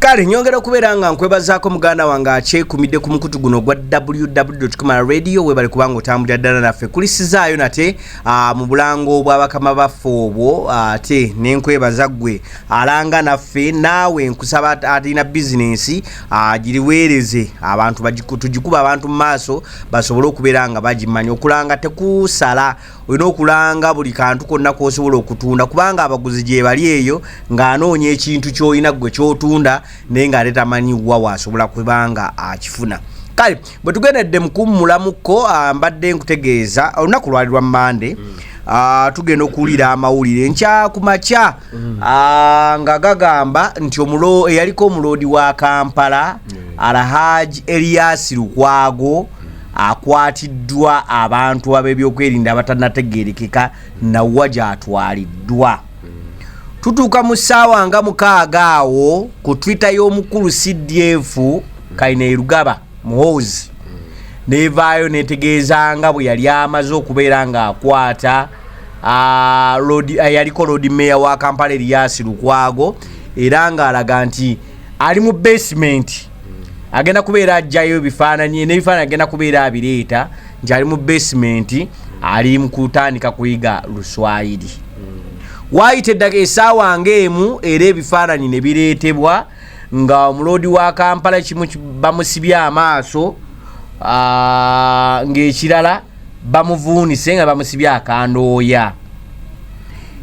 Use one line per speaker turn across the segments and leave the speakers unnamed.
Kale nyongera okubeera nga nkwebazaako muganda wange akyekumidde ku mukutu guno gwa www.radio webale kubanga otambulira ddala naffe kulisizaayo nate mu bulango bw'abakama baffe obwo ate nenkwebaza ggwe alanga naffe naawe nkusaba atalina bizinensi giriweereze abantu tugikuba abantu mu maaso basobole okubeera nga bagimanya okulanga tekusala olina okulanga buli kantu konna k'osobola okutunda kubanga abaguzi gye bali eyo ng'anoonya ekintu ky'olina ggwe ky'otunda naye nga ate tamanyiwa waasobola kubanga akifuna. Kale bwe tugendedde mukummulamuko mbadde nkutegeeza olunaku lwali lwa Mande tugenda okuwulira amawulire nkya ku makya nga gagamba nti eyaliko omuloodi wa Kampala Alhaji Elias Lukwago akwatiddwa abantu ab'ebyokwerinda abatannategeerekeka nawa gy'atwaliddwa. Tutuuka mu ssaawa nga 6 awo ku Twitter y'omukulu CDF Kaine Rugaba muhoozi nevaayo netegeeza nga bwe yali amaze okubeera ng'akwata yaliko Lord Mayor wa Kampala Elias Lukwago era ng'alaga nti ali mu basement agenda kubeera ajjayo ebifaananyi n'ebifaananyi agenda kubeera abireeta nti ali mu basement ali mu kutandika kuyiga Luswayiri. Waayita eddaka essaawa ng'emu era ebifaananyi ne bireetebwa nga omuloodi wa Kampala kimu bamusibye amaaso ng'ekirala bamuvuunise nga bamusibye akandooya.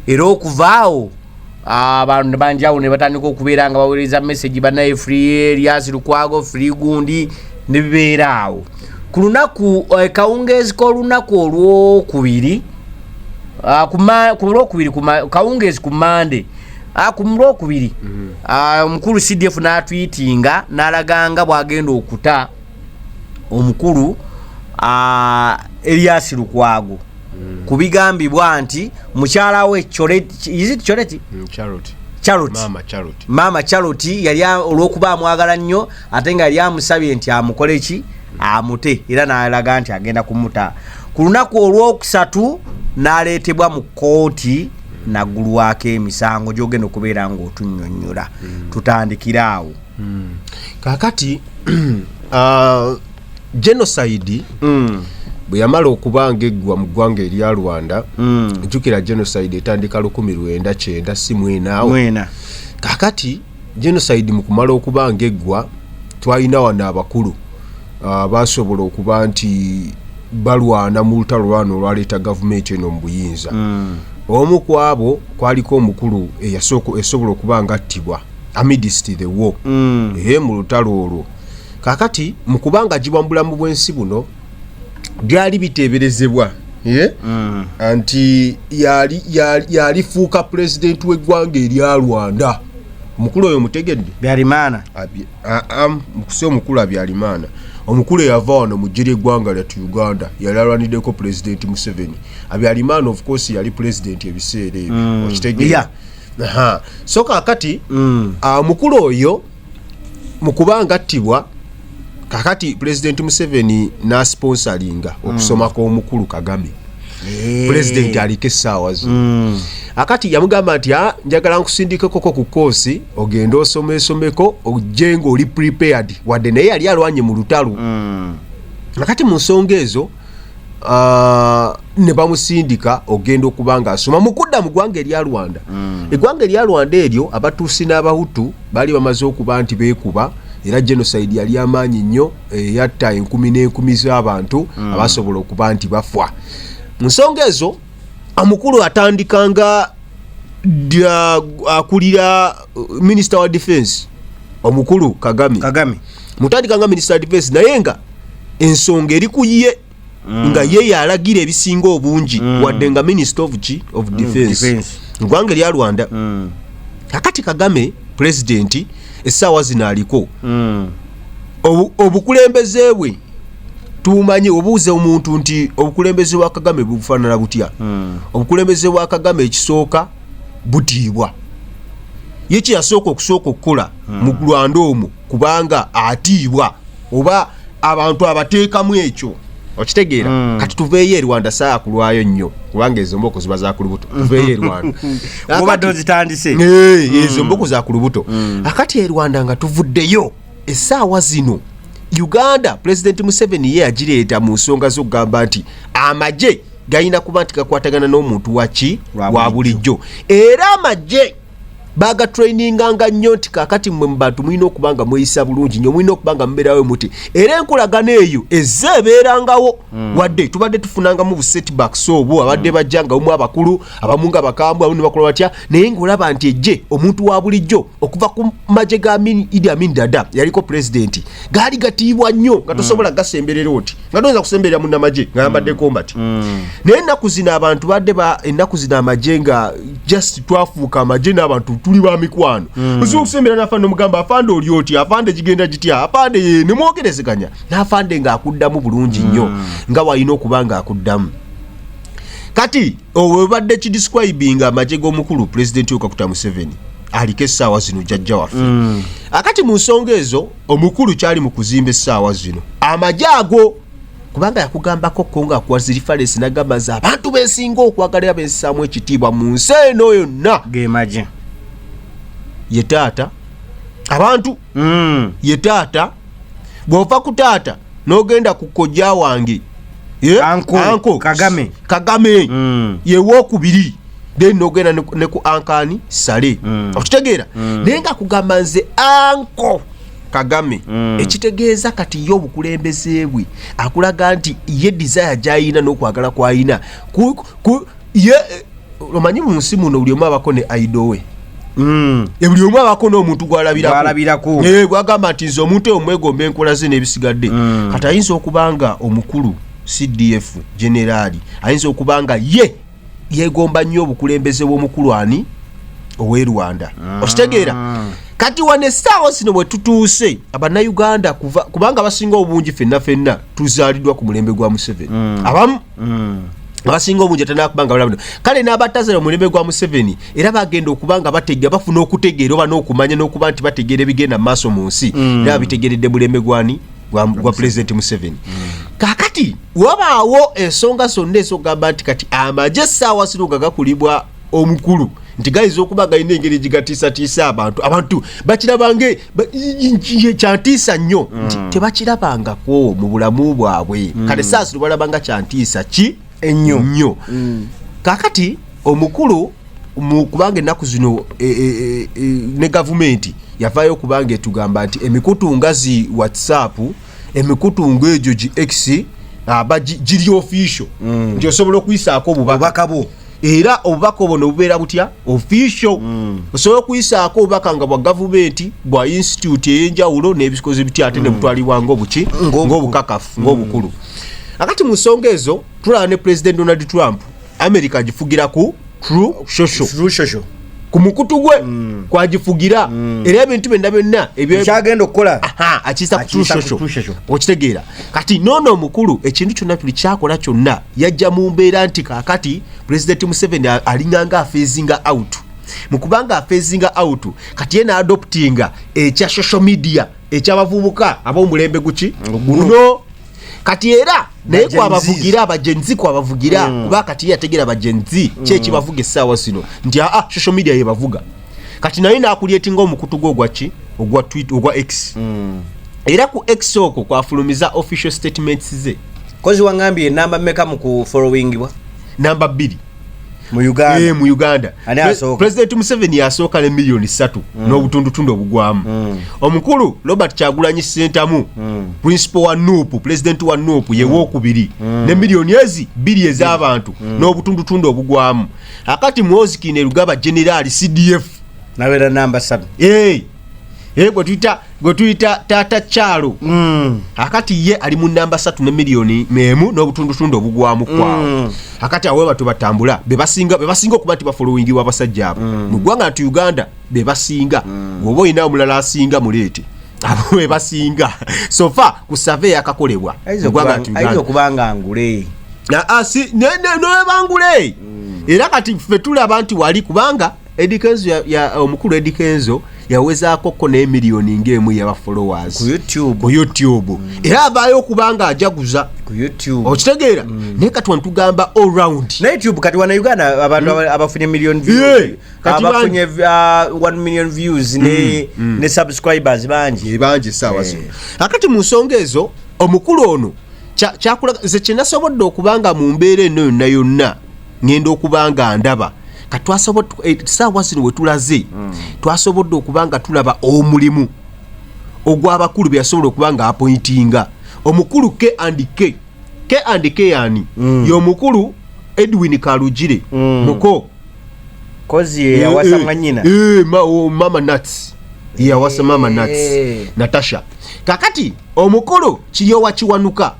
Era okuvaawo abantu banjawulo ne batandika okubeera nga baweereza message bannaye Free Elias Lukwago, Free Gundi ne bibeera awo. Ku lunaku kawungeezi k'olunaku olwokubiri kawungeezi ku Mande ku Lwokubiri omukulu CDF n'atwitinga n'alaganga bw'agenda okuta omukulu Elias Lukwago kubigambibwa nti mukyala we Mama Charity yali olw'okuba amwagala nnyo ate nga yali amusabye nti amukole ki amute era n'alaga nti agenda kumuta. Ku lunaku olwokusatu n'aleetebwa mu kooti naggulwako emisango gy'ogenda okubeera ng'otunnyonnyola. Tutandikira awo.
Kaakati genocide bwe yamala okuba ng'eggwa mu ggwanga erya Rwanda jjukira genocide etandika 1990 si mwena. Kaakati genocide mu kumala okuba ng'eggwa twalina wano abakulu basobola okuba nti balwana mu lutalo lwano olwaleeta gavumenti eno mu buyinza. Omu ku abo kwaliko omukulu esobola okuba ngattibwa amidst the war mu lutalo olwo. Kaakati mu kubanga agibwa mu bulamu bw'ensi buno byali biteeberezebwa nti yalifuuka pulezidenti w'eggwanga erya Rwanda. Omukulu oyo mutegedde
Byalimaana
mukuse omukulu Abyalimaana omukulu yava wano mu ggye ly'eggwanga lyattu Uganda yali alwaniddeko pulezidenti Museveni. Abyalimaana of course yali pulezidenti ebiseera ebyo okitegeera. So kaakati omukulu oyo mu kubanga attibwa kaakati pulezidenti Museveni n'asponsalinga okusoma kw'omukulu Kagame. Pulezidenti aliko essaawa ze. Akati yamugamba nti njagala nkusindikeko ku koosi ogenda osomeko ojje ng'oli prepared wadde naye yali alwanye mu lutalo. Akati mu nsonga ezo ne bamusindika ogenda okuba ng'asoma mu kudda mu ggwanga erya Rwanda. Eggwanga erya Rwanda eryo abatuusi n'abahutu baali bamaze okuba nti beekuba era genocide yali amaanyi nnyo yatta enkumi n'enkumi z'abantu abasobola okuba nti bafwa. Mu nsonga ezo omukulu atandikanga akulira Minister wa Defense omukulu Kagame mutandikanga Minister wa Defense naye nga ensonga eri ku ye nga ye yalagira ebisinga obungi wadde nga Minister of Defense ggwanga erya Rwanda. Kakati Kagame President essaawa zino aliko obukulembeze bwe tumanyi obuuze omuntu nti obukulembeze bwa Kagame bufaanana butya. Obukulembeze bwa Kagame ekisooka butiibwa. Ye kyasooka okukola mu Rwanda omwo kubanga atiibwa oba abantu abateekamu ekyo okitegeera kati tuveeyo Rwanda saa kulwayo nnyo kubanga ezo mboko ziba za kulubuto tuveeyo Rwanda
kuba dozitandise
ezo mboko za kulubuto akati Rwanda nga tuvuddeyo essaawa zino Uganda President Museveni ye agireeta mu nsonga zo kugamba nti amagye gayina kuba nti gakwatagana n'omuntu wa bulijjo era amagye baga traininganga nnyo nti kakati mmwe mu bantu mulina okubanga mweyisa bulungi nnyo mulina okubanga mubeerawo muti era enkolagana eyo ezze ebeerangawo wadde tubadde tufunangamu bu setbacks obwo abadde bajjanga omu abakulu abamu nga bakambwe abamu ne bakola batya naye ng'olaba nti ejje omuntu wa bulijjo okuva ku magye ga Idi Amin Dada yaliko pulezidenti gaali gatiibwa nnyo nga tosobola gasemberera oti nga toyinza kusemberera munnamagye nga yambaddeko mbati naye ennaku zino abantu badde ennaku zino amagye nga just twafuuka amagye n'abantu tuli ba mikwano osobola okusembera n'afande omugamba afande oli oti afande gigenda gitya afande ye ne mwogerezeganya n'afande ng'akuddamu bulungi nnyo nga walina okuba ng'akuddamu kati obadde kidescribinga amagye g'omukulu pulezidenti Kaguta Museveni aliko essaawa zino jjajja waffe akati mu nsonga ezo omukulu kyali mu kuzimba essaawa zino amagye ago kubanga yakugambako ko nga kwazi reference nagamba za abantu besinga okwagalira bensaamu ekitiibwa mu nsi eno yonna
gemagye
ye taata abantu ye taata bw'ova ku taata n'ogenda ku kojja wange
anko Kagame
ye wookubiri then n'ogenda ne ku ankani Sale okitegeera naye nga kugamba nze anko Kagame ekitegeeza kati ye obukulembeze bwe akulaga nti ye desire gy'ayina n'okwagala kw'ayina ye omanyi mu nsi muno buli omu abako ne idol we buli omu abako n'omuntu gw'alabirako gwagamba nti nze omuntu omwegomba enkola ze n'ebisigadde kati ayinza okuba nga omukulu CDF generaali ayinza okuba nga ye yegomba nnyo obukulembeze bw'omukulu ani ow'e Rwanda okitegeera kati wane essaawa zino bwe tutuuse abannayuganda kubanga abasinga obungi ffenna tuzaaliddwa ku mulembe gwa Museveni abamu abasinga obungi atanakubanga balabino kale n'abatazala omulembe gwa Museveni era bagenda okubanga bafuna okutegeera oba n'okumanya n'okuba nti bategeera ebigenda mu maaso mu nsi era babitegeeredde mulembe gwa President Museveni kakati wabaawo ensonga zonna ezokugamba nti kati amagye essaawa zino gagakulibwa omukulu nti gayinza okuba galina engeri gigatiisatiisa abantu bakirabange kyantiisa nnyo nti tebakirabangako mu bulamu bwabwe kale saasiro balabanga kyantiisa ennyo kakati omukulu kubanga ennaku zino ne gavumenti yavaayo okubanga etugamba nti emikutu nga zi WhatsApp emikutu ng'egyo gi X giri official nti osobola okuyisaako obubaka bwo era obubaka obwo nobubeera butya official osobola okuyisaako obubaka nga bwa gavumenti bwa institute ey'enjawulo n'ebikozi bitya ate ne butwalibwa ng'obukakafu ng'obukulu akati mu nsonga ezo tulaba ne President Donald Trump America agifugira ku True Social ku mukutu gwe kwagifugira era ebintu byonna
ebyagenda okukola
akisa ku True Social okitegeera kati nono omukulu ekintu kyonna tuli kyakola kyonna yajja mu mbeera nti kakati President Museveni alinganga afeezinga out mukubanga afeezinga out kati ye n'adoptinga ekya social media ekyabavubuka ab'omulembe guno kati era naye kwabavugira abajenzi kwabavugira kuba kati yategera abajenzi kyekibavuga essaawa zino nti social media yebavuga kati naye nakulyetinga omukutu gwe ogwa tweet ogwa X era ku X okwo kwafulumiza official statements ze
kozi wangambye namba mmeka mu ku followingibwa
namba 2
mu Uganda
President Museveni yasooka ne milioni 3 n'obutundutundu obugwamu omukulu Robert Kyagulanyi Ssentamu principal wa NUP president wa NUP ye wookubiri ne milioni 2 ez'abantu n'obutundutundu obugwamu akati muhoozi Kainerugaba general CDF
nawera namba
7 gwe tuyita Tata Chalo akati ye ali mu namba 3 ne milioni 1 n'obutundutundu obugwamu kwawo akati awe batu batambula bebasinga okuba nti bafollowingibwa abasajja abo mu ggwanga nti Uganda bebasinga oba oyina omulala asinga muleete abo bebasinga sofa ku survey akakolebwa
ayinza okubanga ngule
noebangule era kati ffe tulaba nti wali kubanga Edikenzo ya omukulu Edikenzo yawezaako ko ne miliyoni ng'emu y'aba followers
ku YouTube
era avaayo okubanga ajaguza
ku YouTube
okitegeera naye kati wantugamba all round
na YouTube kati wana Uganda abantu abafunye million views abafunye 1 million views ne subscribers bangi
sawa so akati mu nsonga ezo omukulu ono kyakula ze kinasobodde okubanga mu mbeera eno yonna ngenda okubanga ndaba katwasobodde saawa zino we tulaze twasobodde okubanga tulaba omulimu ogw'abakulu bye yasobola okubanga appointinga omukulu K&K yani y'omukulu Edwin Kalugire muko
kozi yawasa mwanyina
mama nuts yawasa mama nuts Natasha kakati omukulu Kiyowa Kiwanuka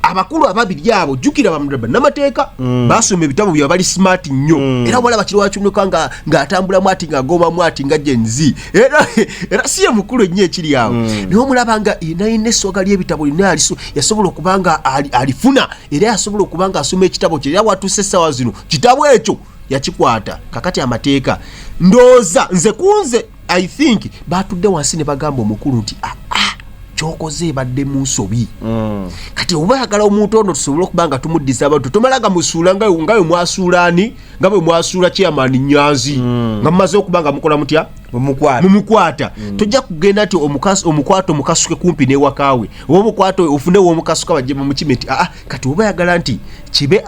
abakulu ababiri abo jukira bamudaba namateeka basoma ebitabo bya bali smart nnyo era wala Kiyowa Kiwanuka ng'atambula mwati ng'agoma mwati nga genzi era siye mukulu nnyo ekiri awo niho mulabanga inaine soga ly'ebitabo linaliso yasobola okubanga alifuna era yasobola okubanga asoma ekitabo kye era watuse sawa zino kitabo ekyo yakikwata kakati amateeka ndoza nze kunze I think batudde wansi ne bagamba omukulu nti kyokoze badde musobi kati oba yagala omuntu ono tusobola okubanga tumuddisa abantu tomalaga musuula ngayo mwasuulani nga bwe mwasuula chairman Nyanzi nga mumaze okubanga mukola mutya mumukwata tojja kugenda ati omukwato mukasuke kumpi n'ewakaawe oba omukwato ofune w'omukasuka bajje mukimeti kati oba yagala nti kibe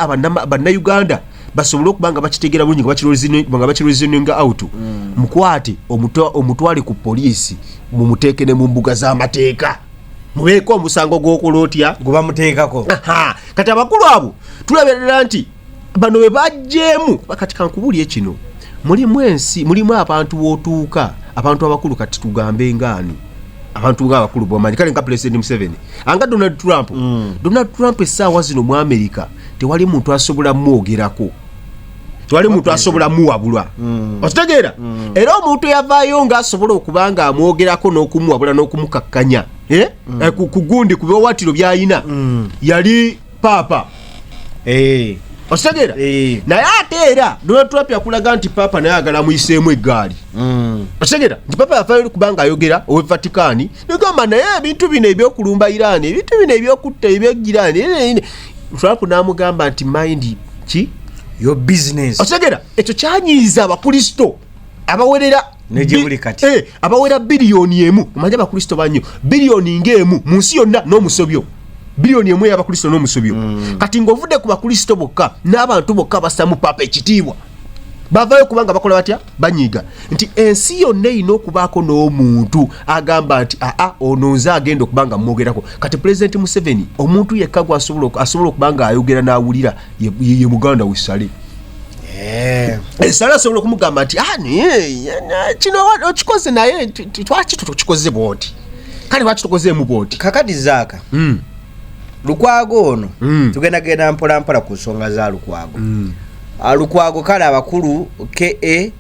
Uganda basobola okubanga bakitegeera bulungi nga bakirozininga out mukwate omutwale ku poliisi mumuteeke ne mu mbuga z'amateeka mubeeko omusango gw'okulotya
guba muteekako
kati abakulu abo tulaberera nti bano bwe bajjeemu kati kankubulye kino mulimu abantu b'otuuka abantu abakulu kati tugambe ngaani abantu ng'abakulu bw'amanyi kale nga President Museveni anga Donald Trump essaawa zino mu America tewali muntu asobola mwogerako tewali muntu asobola muwabula okitegeera era omuntu yavaayo ng'asobola okubanga amwogerako n'okumuwabula n'okumukakkanya ku gundi ku biwawaatiro by'ayina yali paapa okitegeera naye ate era Donald Trump yakulaga nti paapa naye agala muyiseemu eggaali okitegeera nti paapa yavaayo okubanga ayogera owe Vatican negamba naye ebintu bino ebyokulumba Iran ebintu bino ebyokutta ebyegirani Trump n'amugamba nti mind ki
your business
okitegeera ekyo kyanyiiza abakristo abawerera
nejibuli kati
abawera biliyoni emu omanye abakristo banyo biliyoni ng'emu mu nsi yonna n'omusobyo biliyoni emu y'abakristo n'omusobyo kati ng'ovudde ku bakristo bokka n'abantu bokka basamu papa ekitiibwa bavayo kubanga bakola batya banyiga nti ensi yonna erina okubaako n'omuntu agamba nti ono nze agenda okubanga mwogerako kati President Museveni omuntu yekka asobola okubanga ayogera n'awulira ye Muganda w'essale essale asobola okumugamba nti kino okikoze naye twaki tukikoze bwoti kale lwaki tukozeemu bwoti
kakati zaaka lukwago ono tugendagenda mpolampola ku nsonga za lukwago lukwago kale abakulu KA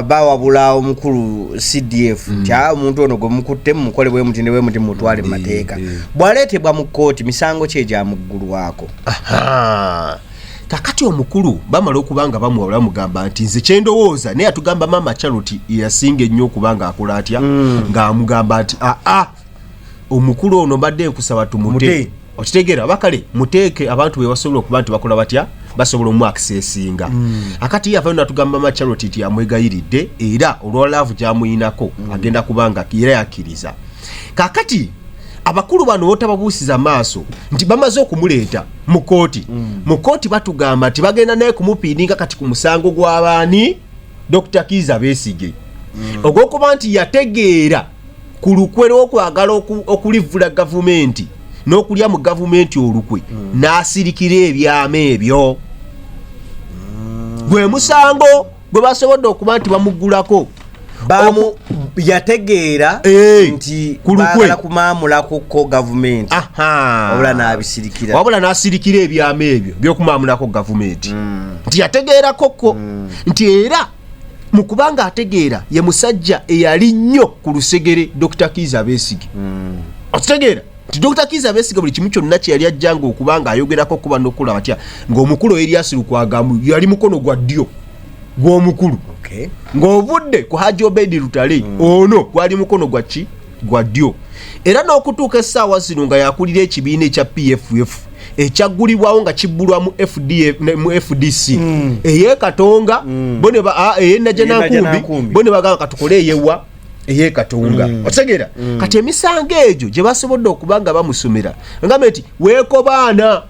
bawabula omukulu CDF kya omuntu ono gwe mukutte mukole bwe mutinde bwe muti mutwale mateeka bwaleetebwa mu kooti misango kyeja muggulwako kakati omukulu bamala okubanga bamuwabula mugamba nti nze kyendowooza naye atugamba mama Charity yasinga ennyo okubanga akola atya ng'amugamba nti omukulu ono mbadde nkusaba tumute okitegeera bakale muteeke abantu be basobola okuba nti bakola batya basobola omuaccessinga akati yavayo natugamba mama Charity nti amwegayiridde era olwa love gyamuyinako agenda kubanga era yakkiriza kakati abakulu bano botababuusiza maaso nti bamaze okumuleeta mu kooti batugamba nti bagenda naye kumupiininga kati ku musango gw'abaani Dr. Kizza Besigye ogw'okuba nti yategeera ku lukwe lw'okwagala okulivula gavumenti n'okulya mu gavumenti olukwe n'asirikira ebyama ebyo gwe musango gwe basobodde okuba nti bamuggulako yategeera nti bagala kumaamulako ko gavumenti wabula n'asirikira ebyama ebyo by'okumaamulako gavumenti nti yategeerakoko nti era mu kubanga ategeera ye musajja eyali nnyo ku lusegere Dr. Kizza Besigye okitegeera nti Dr. Kizza Besigye buli kimu kyonna kye yali ajjanga okubanga ayogerako kuba n'okola batya ng'omukulu Erias Lukwago yali mukono gwa ddyo
gw'omukulu ng'ovudde ku Haji Obedi Lutale ono gwali mukono gwa ddyo era n'okutuuka essaawa zino nga yakulira ekibiina ekya PFF ekyaggulibwawo nga kibbulwa mu FDC ey'Ekatonga ey'Ennajanankumbi bo ne bagamba katukole eyewa ey'Ekatonga otegeera kati emisango egyo gye basobodde okuba nga bamusomera ngamba nti weeko baana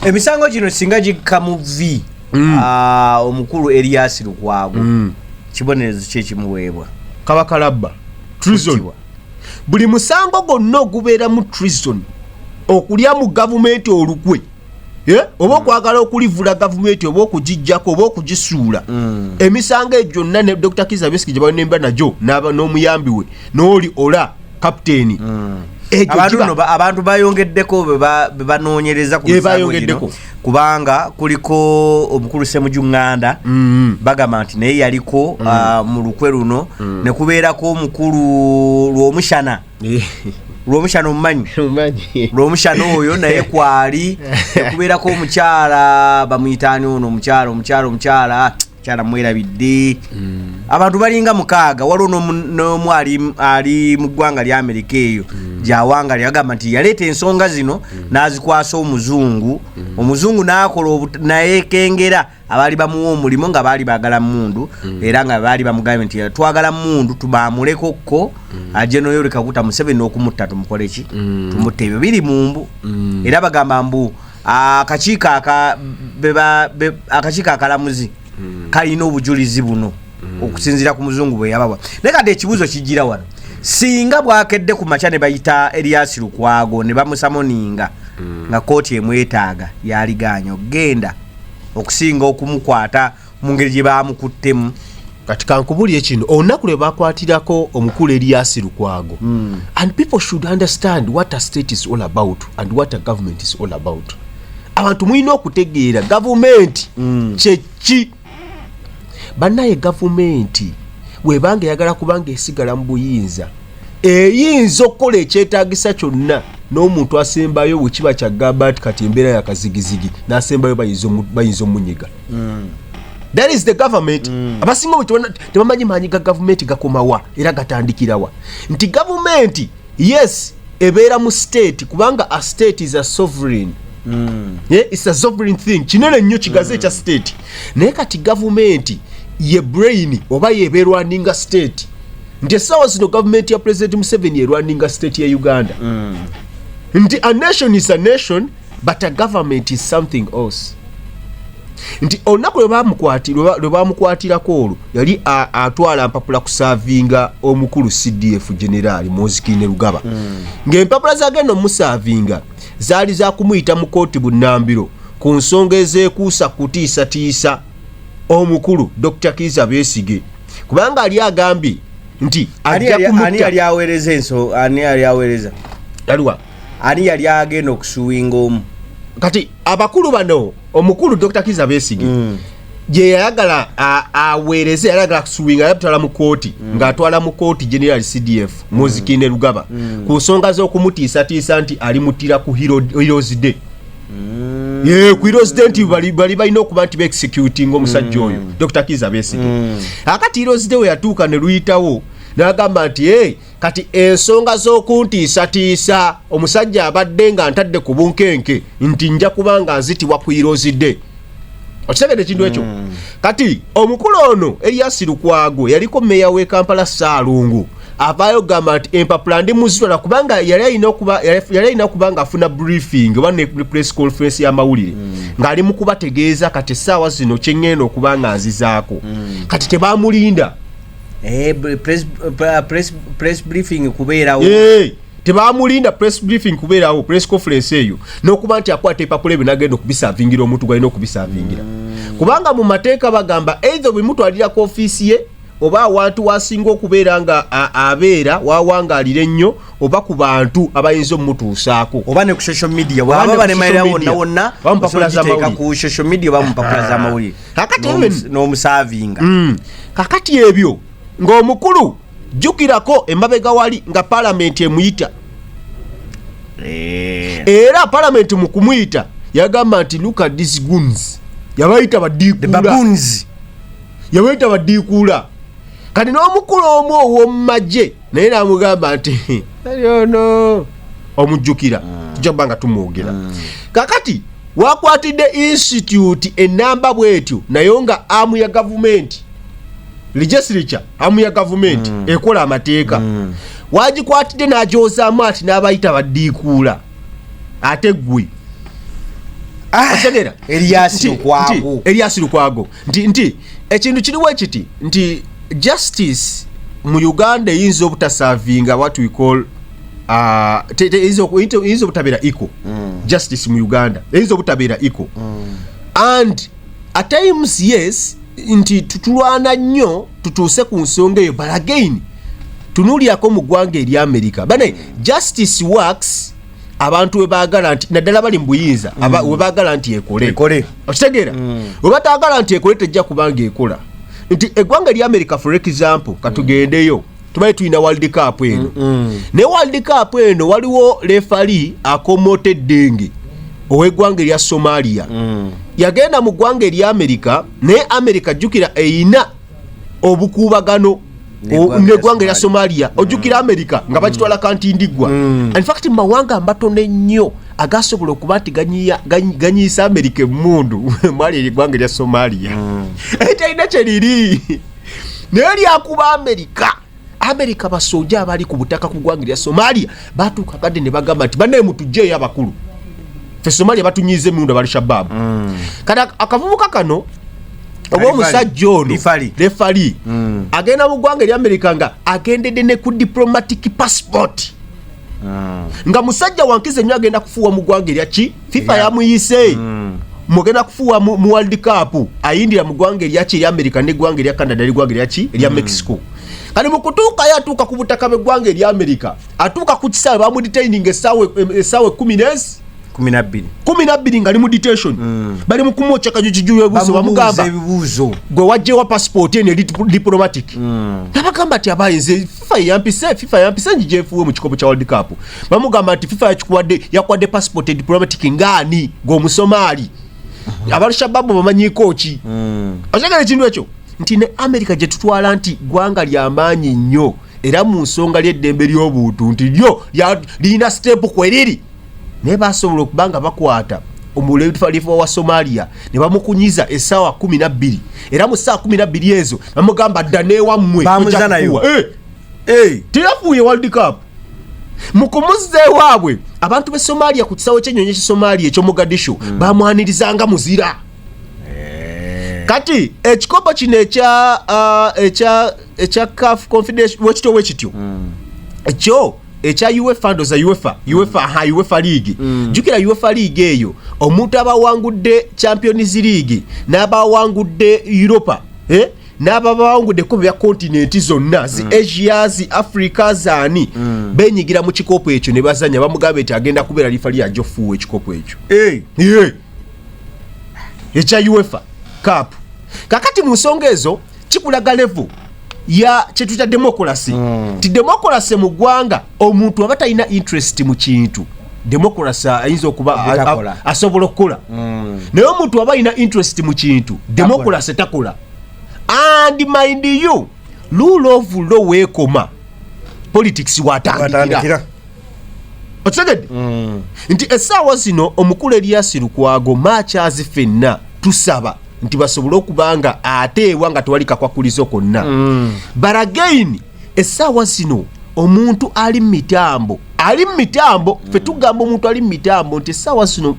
emisango gino singa gikka mu V omukulu Elias Lukwago kibonerezo kye kimuweebwa
kabakalabba treason buli musango gonna ogubeera mu treason okulya mu gavumenti olukwe oba okwagala okulivula gavumenti oba okugijjako oba okugisuula emisango egyo gyonna ne Dr. Kizza Besigye gye banemba najo n'omuyambi we n'oli ola kapiteeni
abantu bayongeddeko be banoonyereza ku misango gino kubanga kuliko omukulu Ssemujunganda bagamba nti naye yaliko mu lukwe luno ne kubeerako omukulu Lwomushana omumanyi Lwomushana oyo naye kwali kubeerako omukyala bamuyitaani ono omukyala mwerabidde abantu balinga mukaaga waliwo n'omu ali mu ggwanga lya Amerika eyo gyawanga lyagamba nti yaleeta ensonga zino n'azikwasa omuzungu n'akola nayekengera abaali bamuwa omulimu nga baali baagala mundu era nga baali bamugambye nti twagala mundu tubaamulekokko General Kaguta Museveni n'okumutta tumukole ki tumutte ebyo biri mu mbu era bagamba mbu akakiiko akalamuzi kalina obujulizi buno okusinziira ku muzungu bwe yabawa naye kati ekibuzo kijira wano singa bwakedde ku makya ne bayita Elias Lukwago ne bamusamoninga nga kooti emwetaaga yaliganya okgenda okusinga okumukwata mu ngeri gye baamukuttemu
kati kankubulye kino olunaku lwe bakwatirako omukulu Elias Lukwago and people should understand what a state is all about and what a government is all about abantu mulina okutegeera gavumenti kyeki bannaye gavumenti webanga yagala kubanga esigala mu buyinza eyinza okukola ekyetaagisa kyonna n'omuntu asembayo bwe kiba kyagamba nti kati embeera yakazigizigi n'asembayo bayinza omunyiga that is the government abasinga tebamanyi maanyi ga gavumenti gakomawa era gatandikirawa nti gavumenti yes ebeera mu state kubanga a state is a sovereign it's a sovereign thing kinene nnyo kigaze ekya state naye kati gavumenti ye brain oba yeberwaninga state nti essaawa zino gavumenti ya President Museveni yerwaninga state ya Uganda nti a nation is a nation but a government is something else nti olunaku lwe bamukwatirako olwo yali atwala mpapula kusaavinga omukulu CDF General Mozikine Lugaba ng'empapula zagenda omusavinga zaali za kumuyita mu kooti bunnambiro ku nsonga ezeekuusa kutiisatiisa omukulu Dr. Kizza Besigye kubanga ali agambye nti ajja kumutta
ani yali aweereza ani yali agenda okusuwinga omu
kati abakulu bano omukulu Dr. Kizza Besigye gye yayagala aweereze yayagala kusuwinga yatwala mu kooti ng'atwala mu kooti General CDF Mozikine Lugaba ku nsonga z'okumutiisatiisa nti alimuttira ku Heroes Day ku Heroes Day nti bali balina okuba nti ba-executing omusajja oyo Dr. Kizza Besigye akati Heroes Day we yatuuka ne luyitawo n'agamba nti kati ensonga z'okuntiisatiisa omusajja abadde nga ntadde ku bunkenke nti nja kubanga nzitibwa ku Heroes Day okitegedde ekintu ekyo kati omukulu ono Elias Lukwago yaliko meya w'e Kampala Ssaalungu avaayo gamba nti empapula ndi muzitwala kubanga yali alina okuba nga afuna briefing oba ne press conference y'amawulire ng'ali mu kubategeeza kati essaawa zino kyeŋŋenda okuba nga nzizaako kati tebaamulinda
press briefing kubeerawo
tebamulinda press briefing kubeerawo press conference eyo n'okuba nti akwata empapula ebyo n'agenda okubisavingira omuntu gwalina okubisavingira kubanga mu mateeka bagamba either bwe mutwalirako ofiisi ye oba awantu wasinga okubeera nga abeera wawangaalira ennyo oba ku bantu abayinza omutuusaako
oba ne ku social media waba banemalira wonna bamuteeka ku social media oba mupapula z'amawulire n'omusaavinga
kakati ebyo ng'omukulu jjukirako emabega wali nga palamenti emuyita era palamenti mu kumuyita yagamba nti look at these goons yabayita baddiikuula yabayita baddiikuula kati n'omukulu omu ow'omumagye naye n'amugamba nti ono omujjukira tujja kuba nga tumwogera kakati wakwatidde institute enamba bwetyo naye nga amu ya gavumenti legislature amu ya gavumenti ekola amateeka wagikwatidde n'agyozaamu ati n'abayita baddiikuula ate ggwe otegera Elias Lukwago nti ekintu kiriwo ekiti nti justice mu Uganda eyinza obutasavinga what we call eyinza obutabeera equal justice mu Uganda eyinza obutabeera equal and at times yes nti tutulwana nnyo tutuuse ku nsonga eyo but again tunuulyako mu ggwanga eri America bane justice works abantu we baagala nti naddala bali mu buyinza we baagala nti ekole okitegeera we bataagala nti ekole tejja kubanga ekola nti eggwanga eri America for example katugendeyo tubaye tulina World Cup eno ne World Cup eno waliwo refari akomote denge ow'eggwanga erya Somalia yagenda mu ggwanga eri America ne America jjukira eyina obukuubagano n'eggwanga erya Somalia ojjukira America nga bakitwala kantindigwa in fact mawanga mbatono ennyo agasobola okuba nti ganyiisa America emmundu mwali eggwanga erya Somalia etalina kyeriri naye lyakuba America basojja abali ku butaka ku ggwanga erya Somalia batuuka kadde ne bagamba nti bannaye mutugyeyo abakulu ffe Somalia batunyiiza emmundu abali Shabab kati akavubuka kano oba omusajja ono refari agenda mu ggwanga eri America nga agendedde ne ku diplomatic passport nga musajja wankize nnyo agenda kufuuwa mu ggwanga erya ki FIFA yamuyise mugenda kufuuwa mu World Cup ayindira mu ggwanga erya ki eri America n'eggwanga erya Canada n'eggwanga erya ki erya Mexico kati mu kutuuka yatuuka ku butaka bw'eggwanga eri America atuuka ku kisaawe bamudetaining essaawa 12 nga li mu detention bali mu kumwoca kajujuju ebibuuzo bamugamba gwe wajjewa passport eno eri diplomatic nabagamba nti abayinze FIFA yampise njijeefuwe mu kikopo kya World Cup bamugamba nti FIFA yakwadde passport e diplomatic ngaani g'omusomaali abalushababu bamanyiiko ki otegera ekintu ekyo nti ne America gye tutwala nti ggwanga ly'amaanyi nnyo era mu nsonga ly'eddembe ly'obuntu nti lyo lirina step kweriri naye basobola okubanga bakwata omulefalifa wa Somalia ne bamukunyiza essaawa 12 era mu ssaawa 12 ezo bamugamba dda neewammwe tirafuuye World Cup mu kumuzza ewaabwe abantu b'e Somalia ku kisaawe ky'ennyonyi ky'e Somalia eky'Omogadishu bamwanirizanga muzira kati ekikopo kino ekya CAF Confederation wekityo ekyo ekya UEFA ndoza UEFA League jukira UEFA League eyo omuntu abawangudde Champions League n'abawangudde Europa n'abawangudde ku bya continent zonna zi Asia zi Africa zani benyigira mu kikopo ekyo ne bazanya bamugabe eti agenda kubeera lifali ajofuwe ekikopo ekyo ekya UEFA Cup kakati mu nsonga ezo kikulaga level ya chetuta democracy ti democracy mu ggwanga omuntu aba talina interest mu kintu democracy ayinza okuba asobola okukola naye omuntu aba alina interest mu kintu democracy takola and mind you rule of law wekoma politics watandikira otegedde nti essaawa zino omukulu Elias Lukwago maakyazi ffenna tusaba nti basobole okubanga ateewa nga tewali kakwakulizo konna but again essaawa zino omuntu ali mitambo ffe tugamba omuntu ali mitambo nti essaawa zino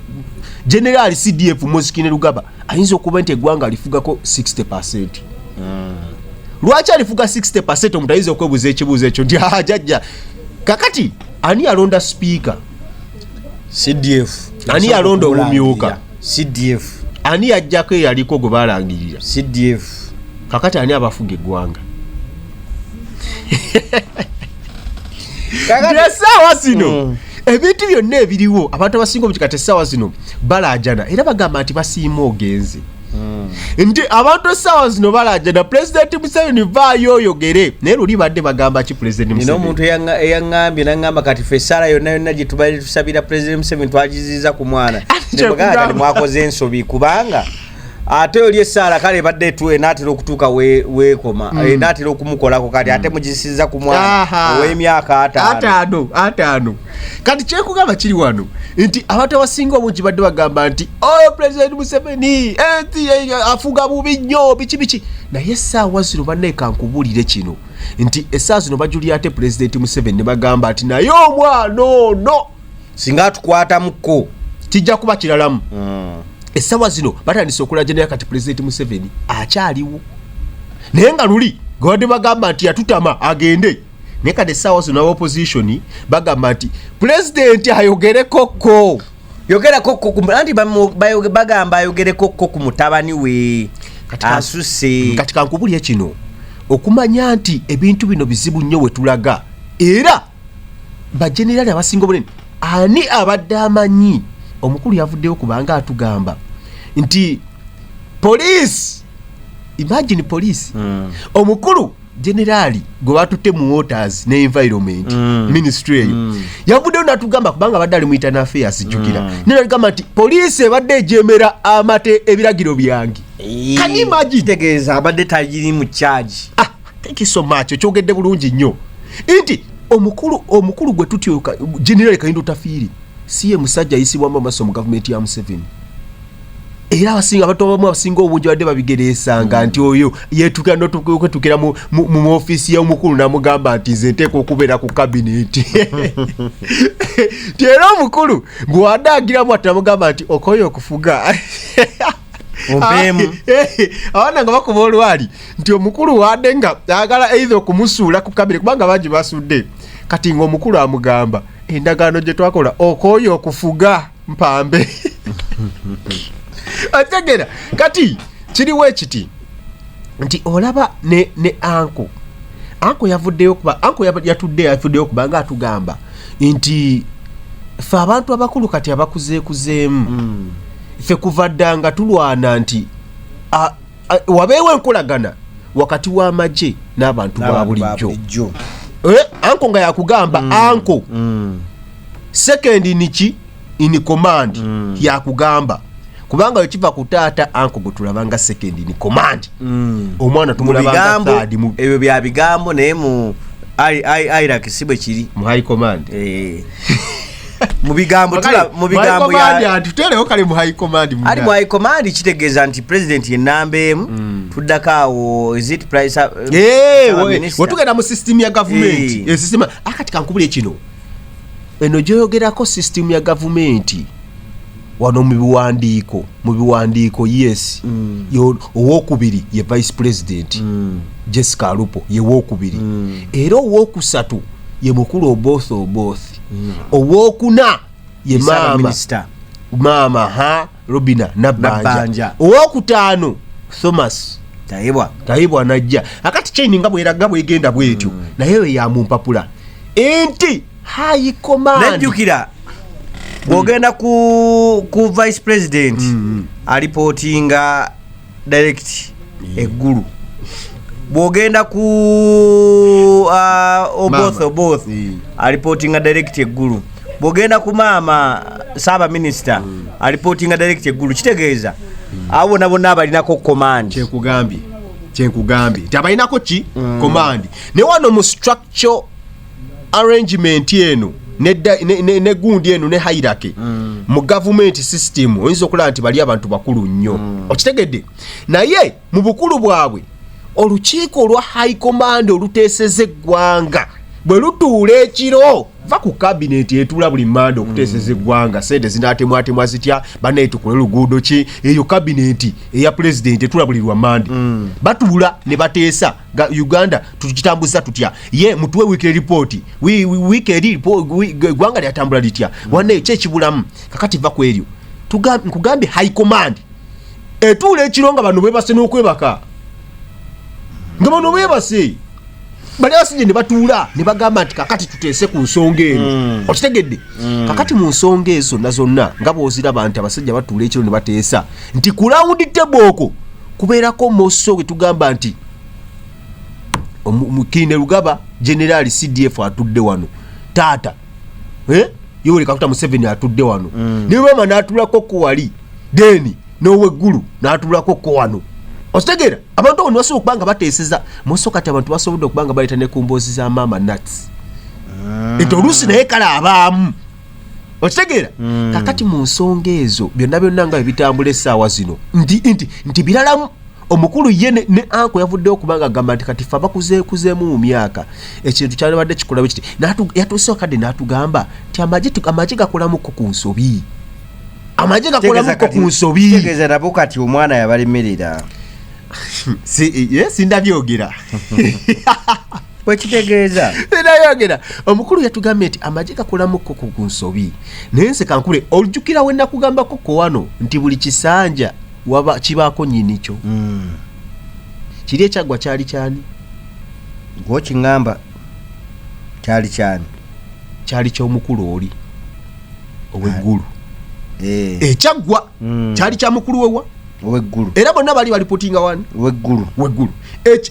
General CDF Mozikine Lugaba ayinza okuba nti eggwanga alifugako 60%. Lwaki alifuga 60% omuntu ayinza okwebuuza ekibuuzo ekyo nti jajja kakati ani alonda speaker
CDF
ani alonda omumyuka
CDF
ani yajjako yaliko gwe balangirira
CDF
kakati ani abafuga eggwanga essaawa zino ebintu byonna ebiriwo abantu abasinga obukikati essaawa zino balajana era bagamba nti basiima ogenze nti abantu essaawa zino balajana President Museveni vaayo oyogere naye luli badde bagamba ki President Museveni
omuntu eyaŋŋambye naŋŋamba kati ffe essaala yonna gye tubaire tusabira President Museveni twagiziza ku mwana nebagamba kati mwakoze ensobi kubanga ate oli essala kale badde tuwe natera okutuuka weekoma natera okumukolako kati ate mugisiza ku mwana ow'emyaka
ataano kati kyekugamba kiri wano nti abantu abasinga obungi badde bagamba nti oyo President Museveni afuga bubi nnyo biki naye essaawa zino banneeka nkubuulire kino nti essaawa zino bajulira ate President Museveni ne bagamba ati naye omwana ono
singa atukwatamuko
kijja kuba kiralamu. Essaawa zino batandise okulajjanira kati President Museveni akyaliwo naye nga luli gwadde bagamba nti yatutama agende naye kati essaawa zino ab'opposition bagamba nti President ayogerekoko
anti bagamba ayogerekoko ku mutabani we asuse.
Kati kankubulye kino okumanya nti ebintu bino bizibu nnyo we tulaga era bajenerali abasinga obunene ani abadde amanyi. Omukulu yavuddeyo kubanga atugamba nti police, imagine police omukulu generali gwe batutte mu waters ne environment ministry eyo yavuddeyo natugamba kubanga badde ali mu internal affairs jukira n'agamba nti police ebadde ejemera amate ebiragiro byange. Can you imagine?
Tegeeza abadde tayiri mu charge.
Thank you so much. Kyogedde bulungi nnyo nti omukulu gwe tutyoka generali Kayindo Tafiiri siye musajja ayisibwamu amaso mu government ya Museveni. Era abasinga abatobamu abasinga obungi badde babigereesanga nti oyo yeetuka n'otukira mu office y'omukulu n'amugamba nti nze nteeka okubeera ku cabinet. Era omukulu bwe wadde agiramu ati namugamba nti okoye okufuga. Abaana nga bakuba olwali nti omukulu wadde nga agala either okumusuula ku cabinet kubanga bangi basudde kati ng'omukulu amugamba endagaano gye twakola okoyo okufuga mpambe. Ategera kati kiriwo ekiti nti olaba ne anko yavuddeyo kuba anko yavuddeyo kubanga atugamba nti ffe abantu abakulu kati abakuzeekuzeemu ffe kuva ddanga tulwana nti wabeewo enkolagana wakati w'amagye n'abantu ba bulijjo. Anko nga yakugamba anko second niki in command yakugamba kubanga yokiva ku taata anko gutulabanga second in command omwana tumulabanga third mu
ebyo bya bigambo naye mu aira kisibwe kiri
mu high command
mu bigambo
ya tutelewo kale mu high command
ali mu high command kitegeeza nti president ye nambemu tuddakaawo is it price
watugenda mu system ya government system akati kankubulye kino eno gyoyogerako system ya government wano mu biwandiiko yes owokubiri ye vice president Jessica Alupo ye wokubiri era owokusatu ye mukulu oboth owokuna ye mama Robina Nabanja owokutaano Thomas Tayibwa najja akati chain nga bweraga bwegenda bwetyo naye we yamumpapula enti high command
najjukira bwogenda ku vice president alipotinga direct eggulu bwogenda ku oboth alipotinga direct eggulu bwogenda ku mama saba minister alipotinga direct eggulu kitegeeza abo nabo nabalinako command
kyenkugambye tabalinako ki command ne wano mu structure arrangement eno ne gundi eno ne hierarchy mu government system oyinza okulaba nti bali abantu bakulu nnyo okitegedde naye mu bukulu bwabwe olukiiko olwa high command oluteeseza eggwanga bwe lutuula ekiro va ku cabinet etuula buli mmanda okuteeseza eggwanga sente zinaatemwatemwa zitya baneetukula luguudo ki eyo cabinet eya president etuula buli lwamande batuula ne bateesa Uganda tukitambuza tutya ye mutuwe weekly report eggwanga lyatambula litya wanne kyekibulamu kakati va ku eryo nkugambye high command etuula ekiro nga bano beebase n'okwebaka nga bano beebase bali asinje ne batuula ne bagamba nti kakati tuteese ku nsonga eno okitegedde kakati mu nsonga ezo zonna nga bw'oziraba nti abasajja batuula ekiro ne bateesa nti ku round table okwo kubeerako mosso we tugamba nti Mukine Rugaba General CDF atudde wano taata Yoweri Kaguta Museveni atudde wano ne bama n'atulako ku wali deni n'oweggulu n'atulako ko wano ositegeera abantu ono basobola okubanga bateeseza muso kati abantu basobodde okubanga bayita ne ku mboozi za maama nuts ente oluusi naye kale abaamu okitegeera kakati mu nsonga ezo byonna nga ebitambula essaawa zino nti biralamu omukulu ye ne anko yavuddeyo okubanga agamba nti kati fe abakuzeekuzeemu mu myaka ekintu kyalibadde kikolamu kiti yatuusewo kadde n'atugamba nti amagye gakolamuko ku nsobi amagye gakolamuko ku nsobi
tegeeza nabo kati omwana yabalemerera
sindabyogera
bwekitegeeza
sindabyogera omukulu yatugambye nti amagye gakolamuko ku nsobi naye nse kankule olujjukira we nakugambako ko wano nti buli kisanja waba kibaako nnyini kyo kiri ekyaggwa kyali kyani
gwokiŋŋamba kyali kyani
kyali ky'omukulu oli oweggulu ekyaggwa kyali kya mukulu wewa
oweggulu
era bonna bali balipotinga wani
weggulu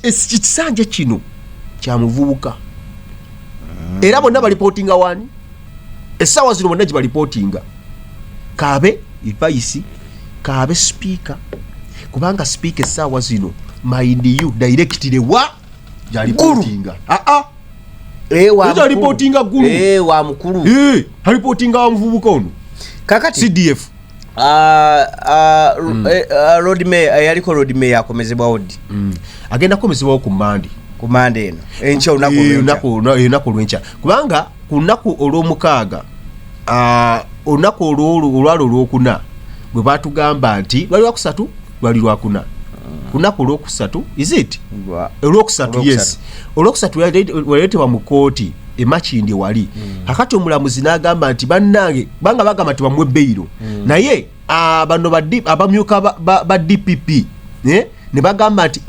ekisanja kino kya muvubuka era bonna balipotinga wani essaawa zino bonna gye balipotinga kaabe ivayisi kaabe speaker kubanga speaker essaawa zino mind you directly wa jalipotinga jalipotinga gulu
wa mukulu
alipotinga wa muvubuka ono
kakati
CDF
road mayor yaliko road mayor akomezebwa odi
agenda komezebwa ku Mande
eno encha
unaku lwencha kubanga ku lunaku olw'omukaaga olunaku olwalo olwokuna bwe batugamba nti lwali lwakusatu lwali lwakuna kunaku olwokusatu is it olwokusatu yes olwokusatu waleetebwa mu kooti emakindi wali kakati omulamuzi n'agamba nti bannange banga bagamba nti bamwe beyiro naye bano abamyuka ba DPP ne bagamba nti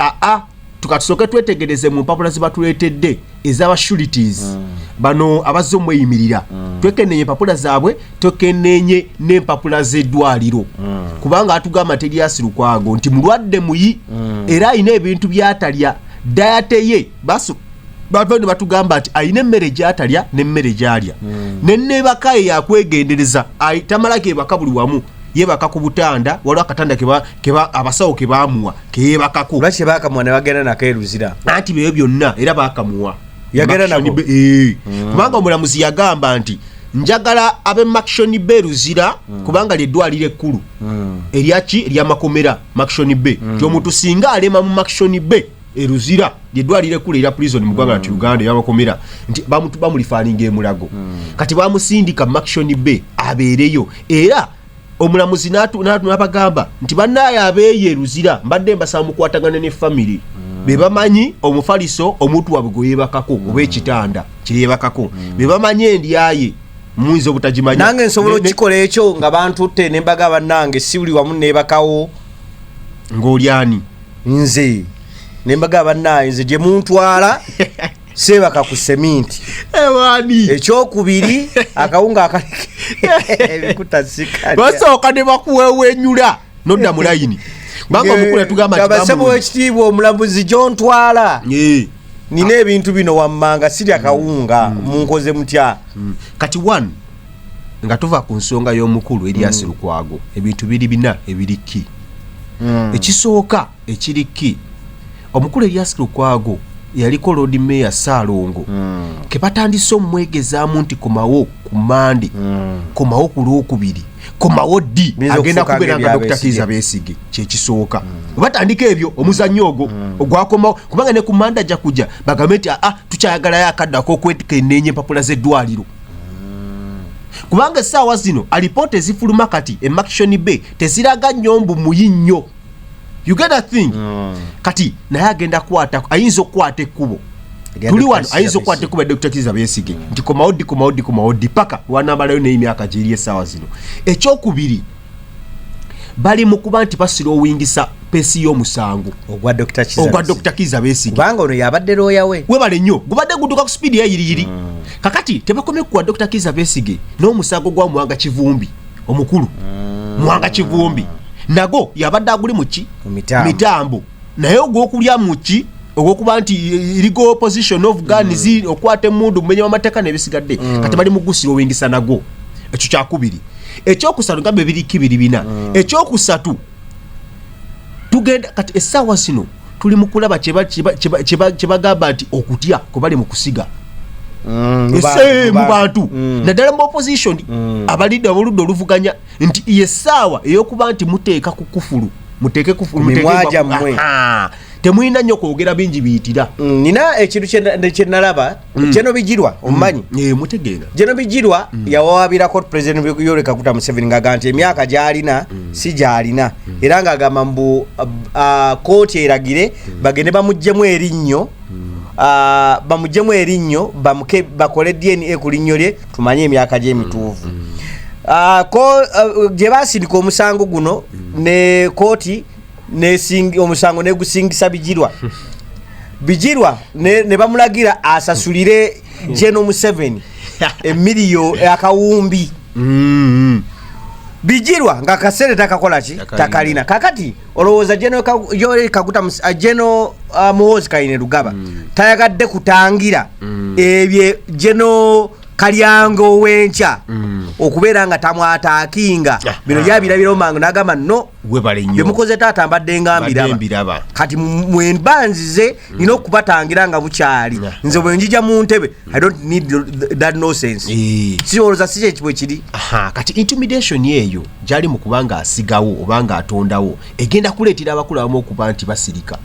tukatusooke twetegereze mu mpapula ze batuleetedde ez'abashurities bano abazze omweyimirira twekenenye empapula zaabwe twekenenye n'empapula z'eddwaliro kubanga atugamba nti Elias Lukwago nti mulwadde muyi era ayina ebintu byatalya dayate ye bavane batugamba nti ayina emmere gy'atalya n'emmere gy'alya nenneebaka ye yakwegendereza tamalako ebaka buli wamu yebaka ku butanda waliwo akatanda abasawo ke baamuwa keyebakako
lwaki bakamuwa ne bagenda nakeeruzira
anti byo byonna era bakamuwa
yagenda nabo
kubanga omulamuzi yagamba nti njagala abe Makshoni Bay Ruzira kubanga lyeddwaliro ekkulu eryaki eryamakomera Makshoni Bay omuntu singa alema mu Makshoni Bay eruzira lyeddwaliro ekkulu erya prison mu ggwanga lya Uganda eryamakomera nti bamulifaninga emulago kati bamusindika Makshoni Bay abeereyo era omulamuzi n'abagamba nti bannaye abeeyo eruzira mbadde mbasaba mukwatagana ne family be bamanyi omufaliso omuntu wabwe gwe yeebakako oba ekitanda kye yeebakako be bamanyi endyaye muyinza obutagimanyi
nange nsobola okikola ekyo nga bantutte ne mbaga bannange si buli wamu neebakawo
ng'olyani
nze ne mbaga bannange nze gye muntwala seebaka ku seminti
ewani
ekyokubiri akawunga akaleke ebikutasika
basooka ne bakuwewenyula nodda mu layini kubanga omukulu yatugamba nti
basebo ekitiibwa omulamuzi gyontwala nina ebintu bino wammanga sirya kawunga munkoze mutya
kati one nga tuva ku nsonga y'omukulu Elias Lukwago ebintu biri bina ebiriki ekisooka ekiriki omukulu Elias Lukwago yaliko road mayor Saalongo ke batandise omwegezaamu nti komawo ku Mande komawo ku Lwokubiri komawo ddi agenda kubeera nga Dr. Kiza Besigye kyekisooka batandika ebyo omuzannyo ogwo ogwakomawo kubanga ne ku Mande ajja kujja bagambe nti tukyayagalayo akaddako okwekenneenya empapula z'eddwaliro kubanga essaawa zino alipoota ezifuluma kati e Makshoni Bay teziraga nnyombu muyi nnyo. You get that thing? Kati naye agenda kwata ayinza okukwata ekkubo tuli wano ayinza okukwata ekkubo Dr. Kiza Besigye nti komaodi paka wanamalayo n'emyaka gyeri essaawa zino. Ekyokubiri bali mu kuba nti basilowingisa pesi y'omusango
ogwa
Dr. Kiza Besigye
kubanga ono yabadde looya we
webale nnyo gubadde gutuka ku speed yayiriyiri kakati tebakomye kuwa Dr. Kiza Besigye n'omusango gwa Muwanga Kivumbi omukulu Muwanga Kivumbi nago yabadde aguli muki mitambo naye ogwokulya muki ogwokuba nti illegal position of guns okwata emundu mumenya amateeka n'ebisigadde kati bali mu gusiro wingisa nago ekyo kyakubiri. Ekyokusatu ngambe biri kibiri bina ekyokusatu tugenda kati essaawa zino tuli mu kulaba kye bagamba nti okutya kwe bali mu kusiga mu bantu naddala mu opposition abalidde abaludde oluvuganya nti yessaawa ey'okuba nti muteeka ku kufulu muteeke kufulu temulina nnyo kwogera bingi biyitira.
Nina ekintu kye nalaba Jeno Bijirwa omumanyi
mutegeera
Jeno Bijirwa yawabirako President Yoweri Kaguta Museveni ng'agamba nti emyaka gy'alina si gy'alina era ng'agamba mbu kooti eragire bagende bamuggyemu erinnyo bakole DNA ku linnyo lye tumanye emyaka gy'emituufu. Gye baasindika omusango guno ne kooti omusango negusingisa Bijirwa ne bamulagira asasulire Jeno Museveni emiliyo akawumbi. Bijirwa nga kasere takakola ki takalina kakati olowooza Yoweri Kaguta Jeno Muhoozi Kainerugaba tayagadde kutangira ebye Jeno Kalyango wencha okubeera nga tamwataakinga bino byabirabira mangu n'agamba no bemukoze taata mbadde ngambiraba kati mwenbanzize nina okubatangira nga bukyali nze bwe njija mu ntebe I don't need that nonsense siolooza si kyekibwe kiri
kati intimidation eyo gyali mu kubanga asigawo obanga atondawo egenda kuleetera abakulu abamu okuba nti basirika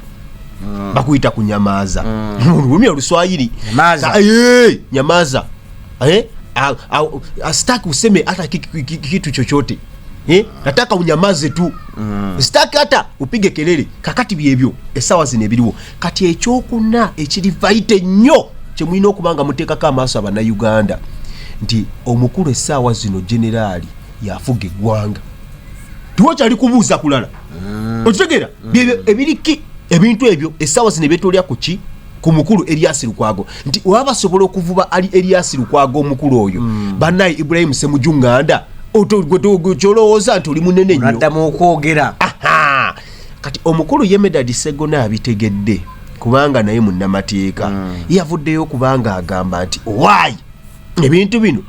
bakuyita kunyamaaza mu lulimi Oluswayiri nyamaaza asitaki useme hata kitu chochote nataka unyamaze tu sitaki hata upige kelele kakati byebyo essaawa zino ebiriwo kati ekyokuna ekiri vaite nnyo kyemulina okubanga muteekako amaaso Abannayuganda nti omukulu essaawa zino generaali yafuga eggwanga tiwakyali kubuuza kulala okitegeera ebiriki ebintu ebyo essaawa zino ebyetolya ku ki ku mukulu Elias Lukwago nti waba sobola okuvuba ali Elias Lukwago omukulu oyo bannaye Ibrahim Ssemujjunganda kyolowooza nti oli munene nnyo
addamu okwogera
kati omukulu Yemedad Ssegona abitegedde kubanga naye munnamateeka yavuddeyo kubanga agamba nti owaayi ebintu bino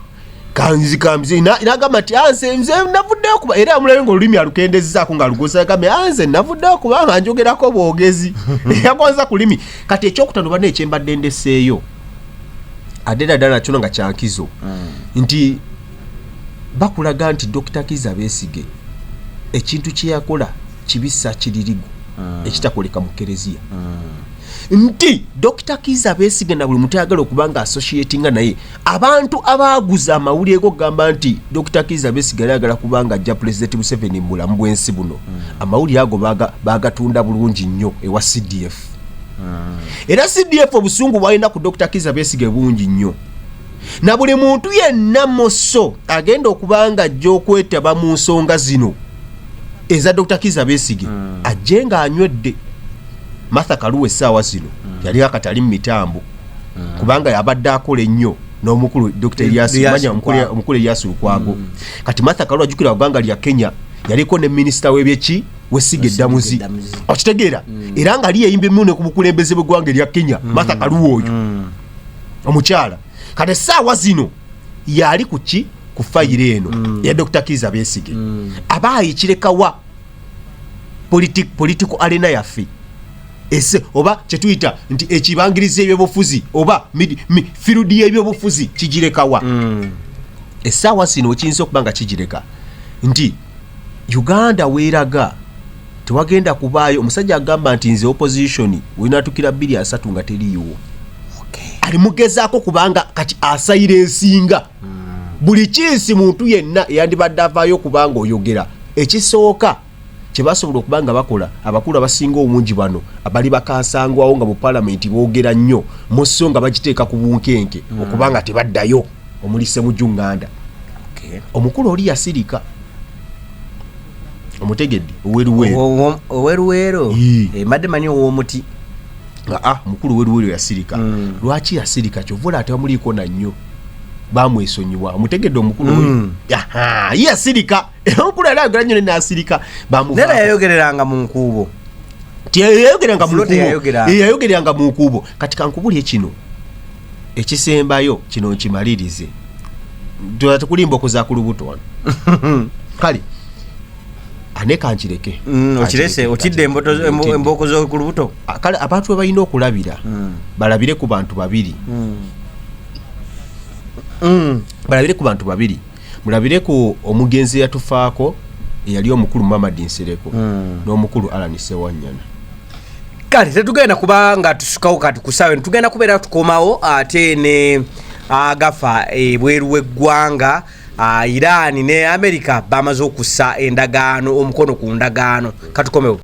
kanzikamze nagamba nti nze navuddeyo kuba era amulabe ng'olulimi alukendezzaako ng'alugosa agambe nze navuddeyo kubanga njogerako bwogezi yakwanza ku limi kati ekyokutano bana ekyembadde ndeseeyo ate ddala nakyo nga kyankizo nti bakulaga nti Dr. Kizza Besigye ekintu kye yakola kibisa kiririgu ekitakoleka mu Kereziya nti Dr. Kizza Besigye na buli muntu ayagala okubanga associatinga naye abantu abaguza amawulire go gamba nti Dr. Kizza Besigye ayagala kubanga ajja President Museveni mu bulamu bw'ensi buno amawulire ago bagatunda bulungi nnyo ewa CDF era CDF obusungu bwalina ku Dr. Kizza Besigye bungi nnyo na buli muntu yenna mosso agenda okubanga ajja okwetaba mu nsonga zino eza Dr. Kizza Besigye ajje nga anywedde Martha Kaluwe essaawa zino yali akatali mu mitambo kubanga yabadde akola ennyo n'omukulu Dr. Elias manya omukulu Elias Lukwago kati Martha Kaluwe ajjukira ggwanga lya Kenya yaliko ne minisita w'ebyeki Wesigye Eddamuzi okitegeera era nga ali yeyimba emmune ku bukulembeze bw'eggwanga lya Kenya Martha Kaluwe oyo omukyala kati essaawa zino yali ku ki ku fayiro eno ya Dr. Kizza Besigye abaayi kirekawa political arena yaffe ese oba kyetuyita nti ekibangiriza ebyobufuzi oba firudi y'ebyobufuzi kigirekawa essaawa zino ekiyinza okubanga kigireka nti Uganda weeraga tewagenda kubaayo omusajja agamba nti nze opposition wenatukira 2-3 nga teriiwo ali mugezaako kubanga kati asayira ensinga buli kinsi muntu yenna eyandibadde avaayo kubanga oyogera ekisooka kyebasobola okubanga bakola abakulu abasinga omungi bano abali bakansangwawo nga mu palamenti boogera nnyo musso nga bagiteeka ku bunkenke okubanga tebaddayo omuli Ssemujjunganda omukulu oli yasirika omutegedde
oweruweero mbadde manyi ow'omuti
mukulu weruweero yasirika lwaki yasirika kyovula ate bamuliiko nannyo bamwesonyiwa omutegedde omukulu oyo yasirika omukulu yali ayogera nnyo nenasirika
nera yayogereranga mu nkuubo
yayogereranga mu nkuubo kati kankubulye kino ekisembayo kino nkimalirize tekulimba okuza ku lubuto wano kale ane kanchireke
okirese otidde emboko zo ku lubuto
kale abantu abalina okulabira balabire ku bantu babiri balabire ku bantu babiri mulabire ku omugenzi yatufaako eyali omukulu Mamadi Nsereko n'omukulu Alan Sewanyana.
Kale tetugenda kuba nga tusukawo kati kusawe tugenda kubeera tukomawo ate ne agafa bweru w'eggwanga Iran ne America bamaze okussa endagaano omukono ku ndagaano katukomewo.